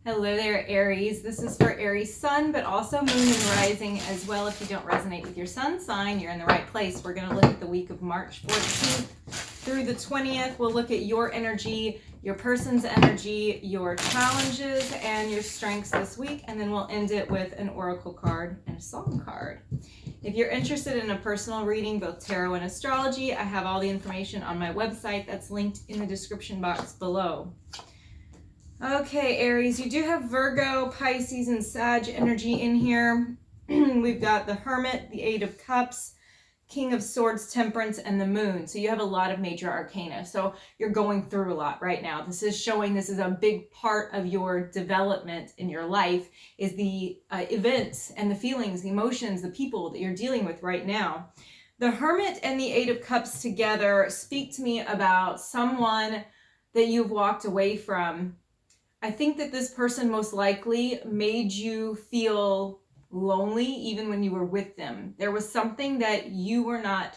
Hello there, Aries. This is for Aries sun, but also moon and rising as well. If you don't resonate with your sun sign, you're in the right place. We're going to look at the week of March 14th through the 20th. We'll look at your energy, your person's energy, your challenges, and your strengths this week. And then we'll end it with an oracle card and a song card. If you're interested in a personal reading, both tarot and astrology, I have all the information on my website that's linked in the description box below. Okay, Aries, you do have Virgo, Pisces, and Sag energy in here. We've got the Hermit, the Eight of Cups, King of Swords, Temperance, and the Moon. So you have a lot of major arcana. So you're going through a lot right now. This is showing this is a big part of your development in your life, is the events and the feelings, the emotions, the people that you're dealing with right now. The Hermit and the Eight of Cups together speak to me about someone that you've walked away from. I think that this person most likely made you feel lonely even when you were with them. There was something that you were not,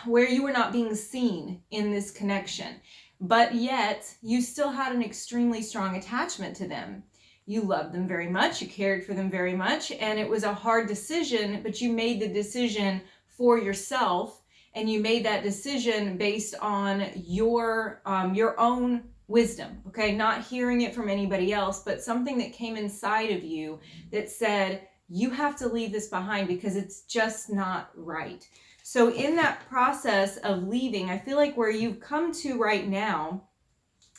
where you were not being seen in this connection, but yet you still had an extremely strong attachment to them. You loved them very much, you cared for them very much, and it was a hard decision, but you made the decision for yourself, and you made that decision based on your own wisdom, okay? Not hearing it from anybody else, but something that came inside of you that said, you have to leave this behind because it's just not right. So in that process of leaving, I feel like where you've come to right now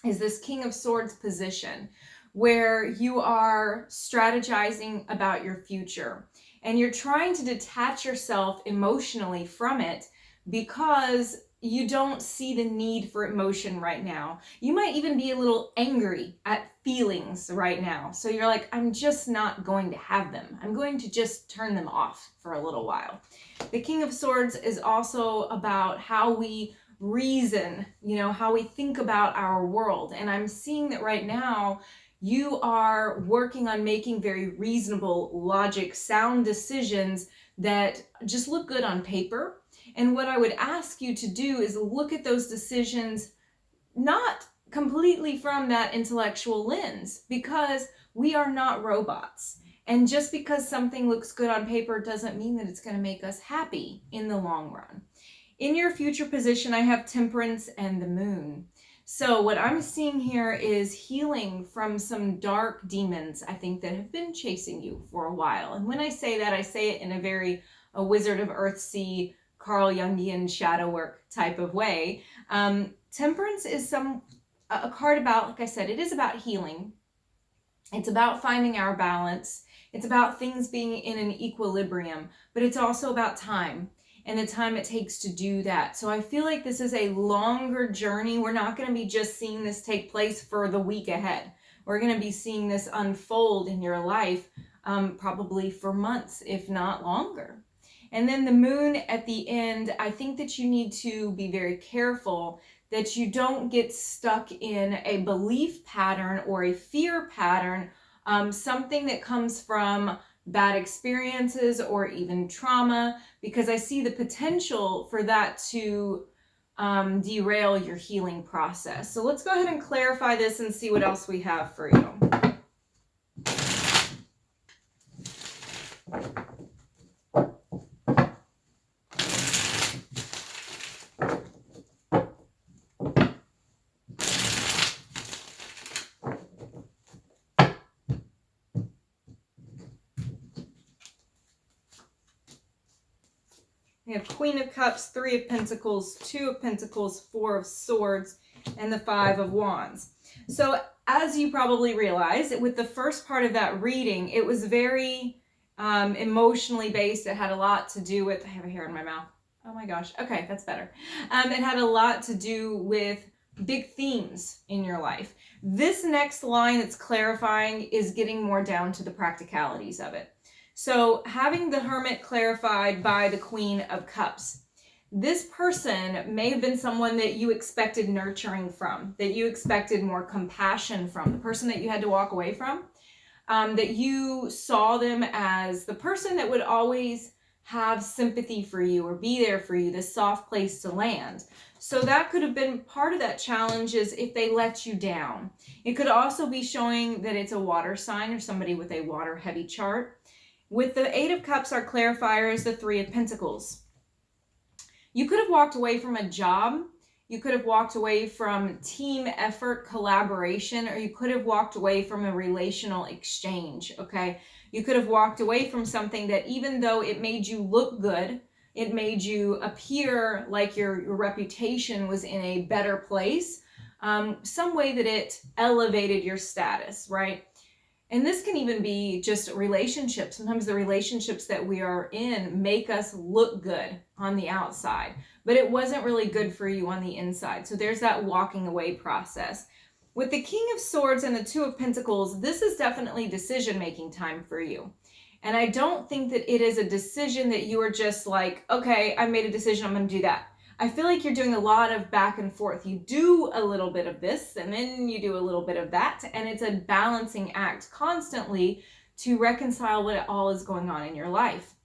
is this King of Swords position where you are strategizing about your future and you're trying to detach yourself emotionally from it because you don't see the need for emotion right now. You might even be a little angry at feelings right now. So you're like, I'm just not going to have them. I'm going to just turn them off for a little while. The King of Swords is also about how we reason, how we think about our world. And I'm seeing that right now you are working on making very reasonable, logic, sound decisions that just look good on paper. And what I would ask you to do is look at those decisions not completely from that intellectual lens, because we are not robots. And just because something looks good on paper doesn't mean that it's going to make us happy in the long run. In your future position, I have Temperance and the Moon. So what I'm seeing here is healing from some dark demons, I think, that have been chasing you for a while. And when I say that, I say it in a very Wizard of Earthsea, Carl Jungian shadow work type of way. Temperance is a card about, like I said, it is about healing. It's about finding our balance. It's about things being in an equilibrium, but it's also about time and the time it takes to do that. So I feel like this is a longer journey. We're not going to be just seeing this take place for the week ahead. We're going to be seeing this unfold in your life probably for months, if not longer. And then the Moon at the end, I think that you need to be very careful that you don't get stuck in a belief pattern or a fear pattern, something that comes from bad experiences or even trauma, because I see the potential for that to derail your healing process. So let's go ahead and clarify this and see what else we have for you. We have Queen of Cups, Three of Pentacles, Two of Pentacles, Four of Swords, and the Five of Wands. So as you probably realize, with the first part of that reading, it was very emotionally based. It had a lot to do with, I have a hair in my mouth. Oh my gosh. Okay, that's better. It had a lot to do with big themes in your life. This next line that's clarifying is getting more down to the practicalities of it. So having the Hermit clarified by the Queen of Cups, this person may have been someone that you expected nurturing from, that you expected more compassion from, the person that you had to walk away from, that you saw them as the person that would always have sympathy for you or be there for you, this soft place to land. So that could have been part of that challenge, is if they let you down. It could also be showing that it's a water sign or somebody with a water heavy chart. With the Eight of Cups, our clarifier is the Three of Pentacles. You could have walked away from a job. You could have walked away from team effort, collaboration, or you could have walked away from a relational exchange, okay? You could have walked away from something that, even though it made you look good, it made you appear like your reputation was in a better place, some way that it elevated your status, right? And this can even be just relationships. Sometimes the relationships that we are in make us look good on the outside, but it wasn't really good for you on the inside. So there's that walking away process. With the King of Swords and the Two of Pentacles, this is definitely decision-making time for you. And I don't think that it is a decision that you are just like, okay, I made a decision, I'm going to do that. I feel like you're doing a lot of back and forth. You do a little bit of this and then you do a little bit of that. And it's a balancing act constantly to reconcile what all is going on in your life.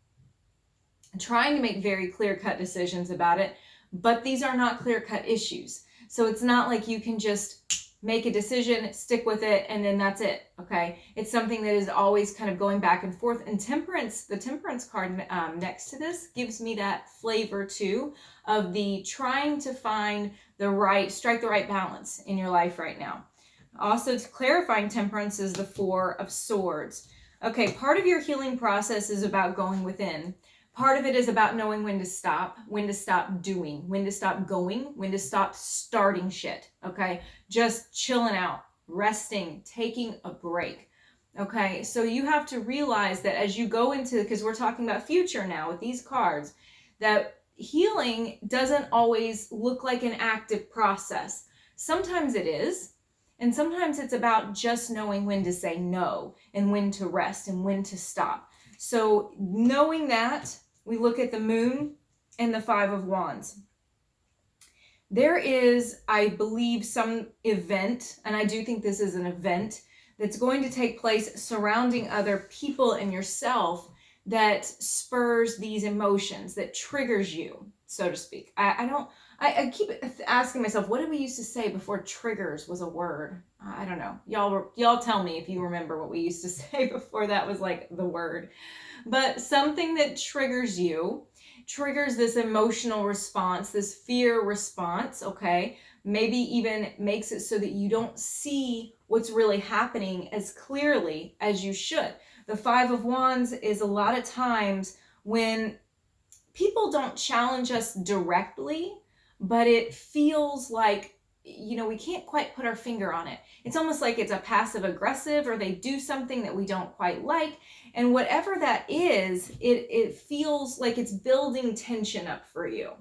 Trying to make very clear-cut decisions about it, but these are not clear-cut issues. So it's not like you can just make a decision, stick with it, and then that's it, okay? It's something that is always kind of going back and forth. And Temperance, the Temperance card next to this, gives me that flavor too of the trying to find the right, strike the right balance in your life right now. Also, clarifying Temperance is the Four of Swords. Okay, part of your healing process is about going within. Part of it is about knowing when to stop doing, when to stop going, when to stop starting shit, okay? Just chilling out, resting, taking a break, okay? So you have to realize that as you go into, because we're talking about future now with these cards, that healing doesn't always look like an active process. Sometimes it is, and sometimes it's about just knowing when to say no and when to rest and when to stop. So knowing that, we look at the Moon and the Five of Wands. There is, I believe, some event, and I do think this is an event, that's going to take place surrounding other people and yourself that spurs these emotions, that triggers you, so to speak. I keep asking myself, what did we used to say before triggers was a word? I don't know. Y'all tell me if you remember what we used to say before that was like the word. But something that triggers you, triggers this emotional response, this fear response, okay? Maybe even makes it so that you don't see what's really happening as clearly as you should. The Five of Wands is a lot of times when people don't challenge us directly, but it feels like, you know, we can't quite put our finger on it. It's almost like it's a passive aggressive, or they do something that we don't quite like. And whatever that is, it feels like it's building tension up for you.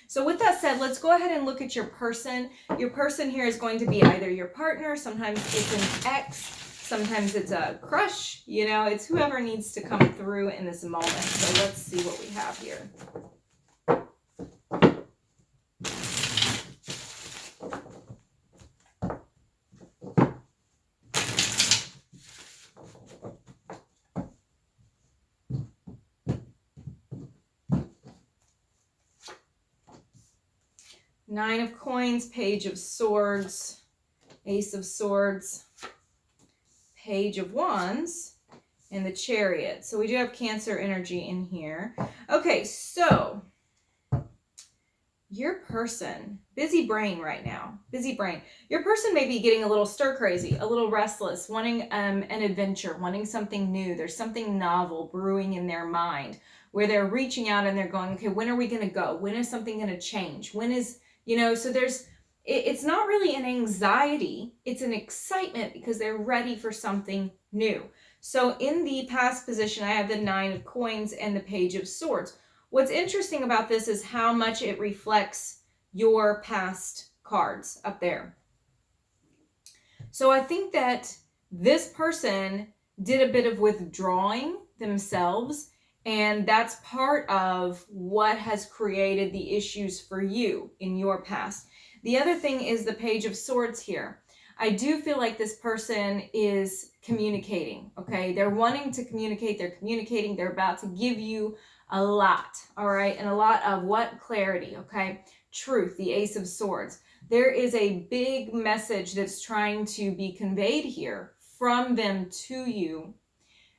So with that said, let's go ahead and look at your person. Your person here is going to be either your partner, sometimes it's an ex, sometimes it's a crush, you know, it's whoever needs to come through in this moment. So let's see what we have here. Nine of Coins, Page of Swords, Ace of Swords, Page of Wands, and the Chariot. So we do have Cancer energy in here. Okay, so your person, busy brain right now, busy brain. Your person may be getting a little stir crazy, a little restless, wanting an adventure, wanting something new. There's something novel brewing in their mind where they're reaching out and they're going, okay, when are we going to go? When is something going to change? When is, you know, so it's not really an anxiety, it's an excitement because they're ready for something new. So in the past position, I have the Nine of Coins and the Page of Swords. What's interesting about this is how much it reflects your past cards up there. So I think that this person did a bit of withdrawing themselves, and that's part of what has created the issues for you in your past. The other thing is the Page of Swords here. I do feel like this person is communicating, okay? They're wanting to communicate, they're communicating, they're about to give you A lot, all right? And a lot of what? Clarity, okay? Truth, the Ace of Swords. There is a big message that's trying to be conveyed here from them to you.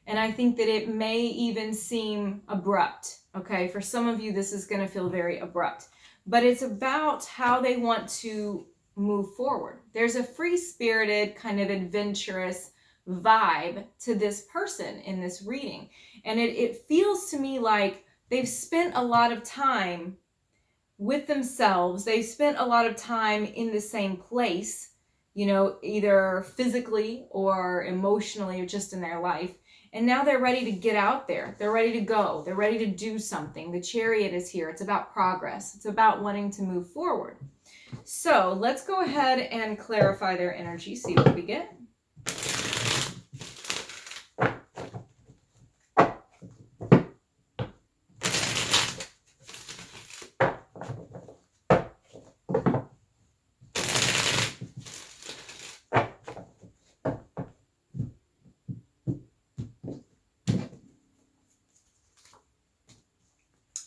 And I think that it may even seem abrupt, okay? For some of you, this is going to feel very abrupt. But it's about how they want to move forward. There's a free-spirited, kind of adventurous vibe to this person in this reading. And it feels to me like they've spent a lot of time with themselves. They've spent a lot of time in the same place, you know, either physically or emotionally or just in their life. And now they're ready to get out there. They're ready to go. They're ready to do something. The Chariot is here. It's about progress. It's about wanting to move forward. So let's go ahead and clarify their energy, see what we get.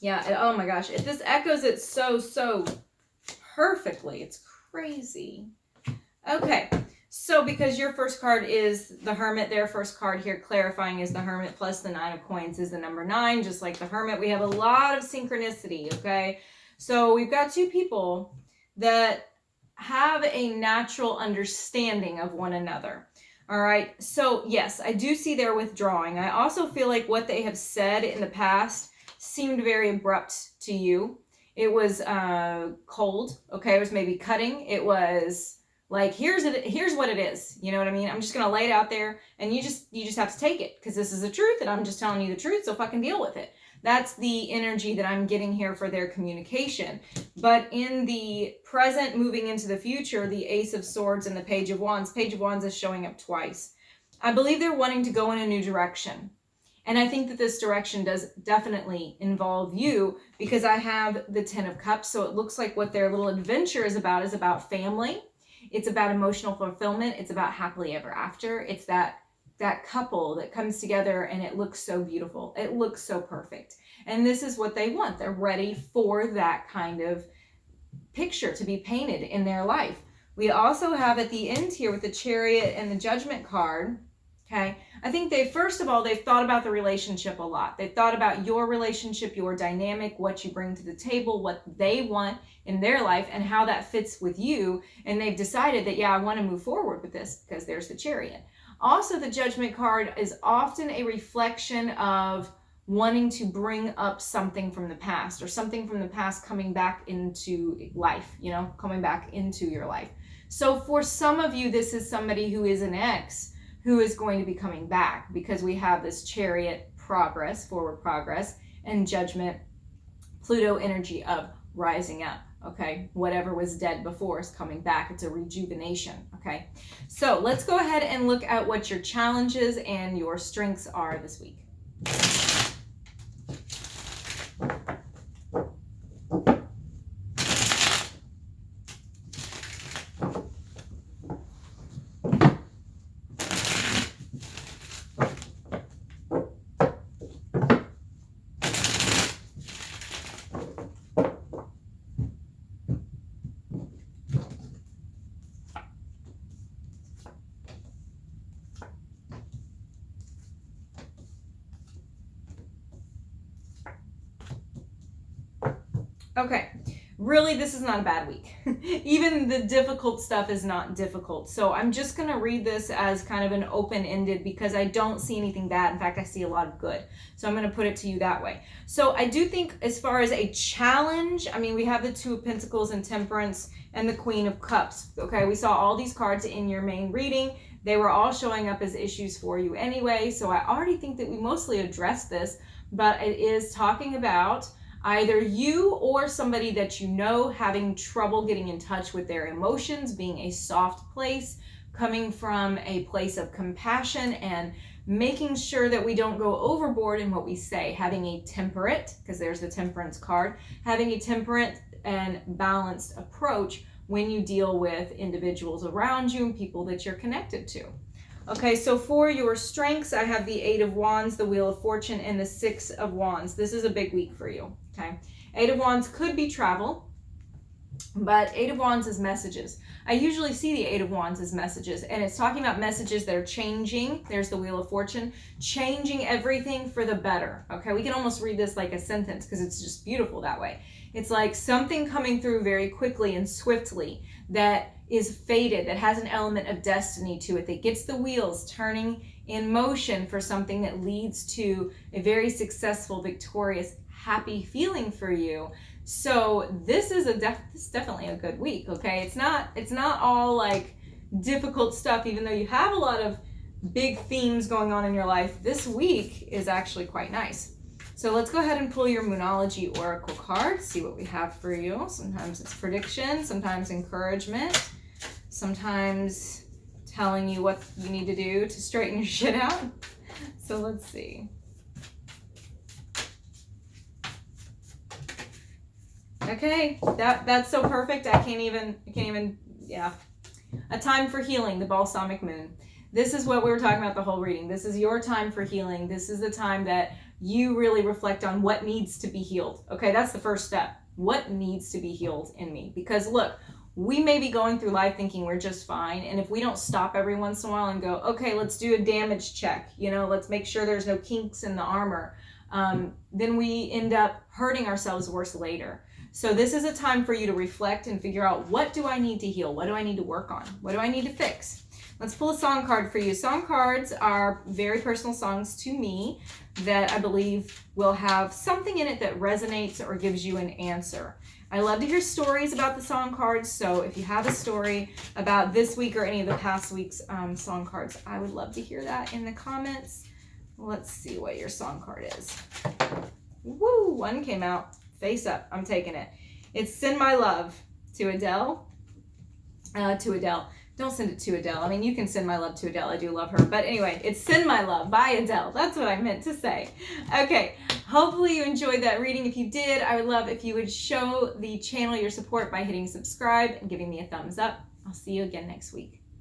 Yeah, oh my gosh. If this echoes it so perfectly. It's crazy. Okay, so because your first card is the Hermit, their first card here clarifying is the Hermit, plus the 9 of Coins is the number 9. Just like the Hermit, we have a lot of synchronicity, okay? So we've got two people that have a natural understanding of one another. All right, so yes, I do see they're withdrawing. I also feel like what they have said in the past seemed very abrupt to you. It was cold, okay? It was maybe cutting. It was like, here's what it is. You know what I mean? I'm just gonna lay it out there, and you just have to take it, because this is the truth, and I'm just telling you the truth, so fucking deal with it. That's the energy that I'm getting here for their communication. But in the present, moving into the future, the Ace of Swords and the Page of Wands is showing up twice. I believe they're wanting to go in a new direction. And I think that this direction does definitely involve you, because I have the 10 of Cups. So it looks like what their little adventure is about family. It's about emotional fulfillment. It's about happily ever after. It's that couple that comes together, and it looks so beautiful. It looks so perfect. And this is what they want. They're ready for that kind of picture to be painted in their life. We also have at the end here with the Chariot and the Judgment card. Okay, I think they've thought about the relationship a lot. They've thought about your relationship, your dynamic, what you bring to the table, what they want in their life, and how that fits with you. And they've decided that, yeah, I want to move forward with this, because there's the Chariot. Also, the Judgment card is often a reflection of wanting to bring up something from the past, or something from the past coming back into life, you know, coming back into your life. So for some of you, this is somebody who is an ex, who is going to be coming back, because we have this Chariot, progress, forward progress, and Judgment, Pluto energy of rising up, okay? Whatever was dead before is coming back. It's a rejuvenation, okay? So let's go ahead and look at what your challenges and your strengths are this week. Okay, really, this is not a bad week. Even the difficult stuff is not difficult. So I'm just going to read this as kind of an open-ended, because I don't see anything bad. In fact, I see a lot of good. So I'm going to put it to you that way. So I do think, as far as a challenge, I mean, we have the 2 of Pentacles and Temperance and the Queen of Cups. Okay, we saw all these cards in your main reading. They were all showing up as issues for you anyway. So I already think that we mostly addressed this, but it is talking about either you or somebody that you know having trouble getting in touch with their emotions, being a soft place, coming from a place of compassion, and making sure that we don't go overboard in what we say. Having a temperate, because there's the Temperance card, having a temperate and balanced approach when you deal with individuals around you and people that you're connected to. Okay, so for your strengths, I have the 8 of Wands, the Wheel of Fortune, and the 6 of Wands. This is a big week for you, okay? 8 of Wands could be travel, but 8 of Wands is messages. I usually see the 8 of Wands as messages, and it's talking about messages that are changing. There's the Wheel of Fortune, changing everything for the better, okay? We can almost read this like a sentence because it's just beautiful that way. It's like something coming through very quickly and swiftly that is fated, that has an element of destiny to it, that gets the wheels turning in motion for something that leads to a very successful, victorious, happy feeling for you. So this is definitely a good week, okay? It's not all like difficult stuff, even though you have a lot of big themes going on in your life. This week is actually quite nice. So let's go ahead and pull your Moonology Oracle card, see what we have for you. Sometimes it's prediction, sometimes encouragement, sometimes telling you what you need to do to straighten your shit out. So let's see. Okay, that's so perfect. I can't even, yeah. A time for healing, the balsamic moon. This is what we were talking about the whole reading. This is your time for healing. This is the time that you really reflect on what needs to be healed. Okay, that's the first step. What needs to be healed in me? Because look, we may be going through life thinking we're just fine, and if we don't stop every once in a while and go, okay, let's do a damage check, let's make sure there's no kinks in the armor, then we end up hurting ourselves worse later. So this is a time for you to reflect and figure out, what do I need to heal? What do I need to work on? What do I need to fix? Let's pull a song card for you. Song cards are very personal songs to me that I believe will have something in it that resonates or gives you an answer. I love to hear stories about the song cards, so if you have a story about this week or any of the past week's song cards, I would love to hear that in the comments. Let's see what your song card is. Woo, one came out. Face up, I'm taking it. It's Send My Love to Adele. Don't send it to Adele. I mean, you can send my love to Adele. I do love her. But anyway, it's Send My Love by Adele. That's what I meant to say. Okay, hopefully you enjoyed that reading. If you did, I would love if you would show the channel your support by hitting subscribe and giving me a thumbs up. I'll see you again next week.